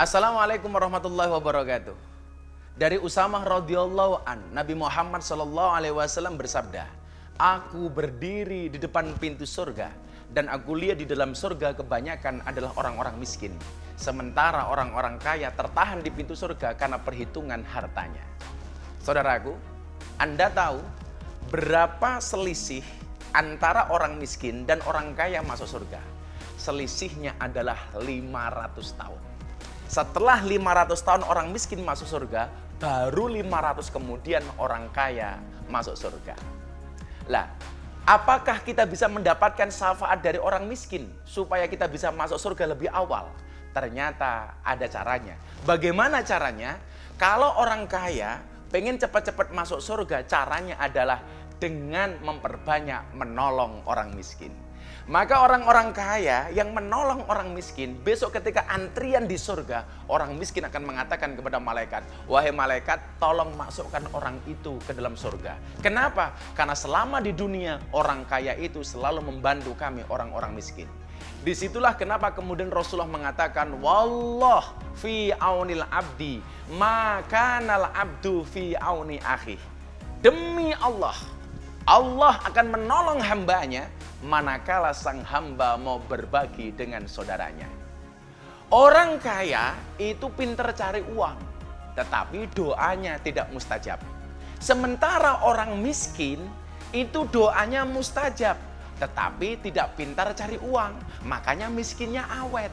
Assalamualaikum warahmatullahi wabarakatuh. Dari Usamah radhiyallahu an, Nabi Muhammad sallallahu alaihi wasallam bersabda, "Aku berdiri di depan pintu surga dan aku lihat di dalam surga kebanyakan adalah orang-orang miskin, sementara orang-orang kaya tertahan di pintu surga karena perhitungan hartanya." Saudaraku, Anda tahu berapa selisih antara orang miskin dan orang kaya masuk surga? Selisihnya adalah 500 tahun. Setelah 500 tahun orang miskin masuk surga, baru 500 kemudian orang kaya masuk surga. Lah, apakah kita bisa mendapatkan syafaat dari orang miskin supaya kita bisa masuk surga lebih awal? Ternyata ada caranya. Bagaimana caranya? Kalau orang kaya pengen cepat-cepat masuk surga, caranya adalah dengan memperbanyak menolong orang miskin. Maka orang-orang kaya yang menolong orang miskin, besok ketika antrian di surga, orang miskin akan mengatakan kepada malaikat, "Wahai malaikat, tolong masukkan orang itu ke dalam surga." Kenapa? Karena selama di dunia, orang kaya itu selalu membantu kami orang-orang miskin. Disitulah kenapa kemudian Rasulullah mengatakan, "Wallah fi aunil abdi, makanal abdu fi auni akhi." Demi Allah, Allah akan menolong hambanya manakala sang hamba mau berbagi dengan saudaranya. Orang kaya itu pintar cari uang, tetapi doanya tidak mustajab. Sementara orang miskin itu doanya mustajab, tetapi tidak pintar cari uang, makanya miskinnya awet.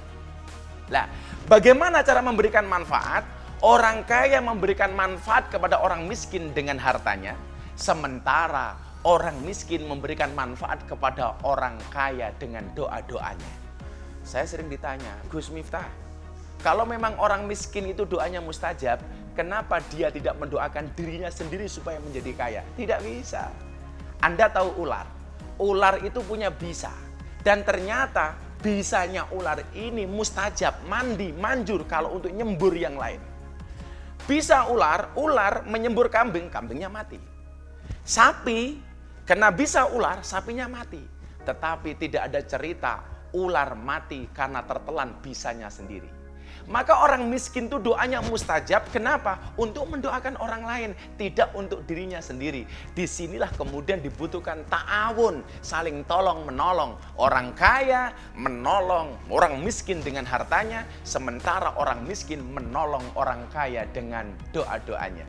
Lah, bagaimana cara memberikan manfaat? Orang kaya memberikan manfaat kepada orang miskin dengan hartanya, sementara orang miskin memberikan manfaat kepada orang kaya dengan doa-doanya. Saya sering ditanya, "Gus Miftah, kalau memang orang miskin itu doanya mustajab, kenapa dia tidak mendoakan dirinya sendiri supaya menjadi kaya?" Tidak bisa. Anda tahu ular? Ular itu punya bisa. Dan ternyata bisanya ular ini mustajab, manjur kalau untuk nyembur yang lain. Bisa ular menyembur kambing, kambingnya mati. Sapi kena bisa ular, sapinya mati. Tetapi tidak ada cerita ular mati karena tertelan bisanya sendiri. Maka orang miskin itu doanya mustajab. Kenapa? Untuk mendoakan orang lain, tidak untuk dirinya sendiri. Disinilah kemudian dibutuhkan ta'awun, saling tolong menolong. Orang kaya menolong orang miskin dengan hartanya, sementara orang miskin menolong orang kaya dengan doa-doanya.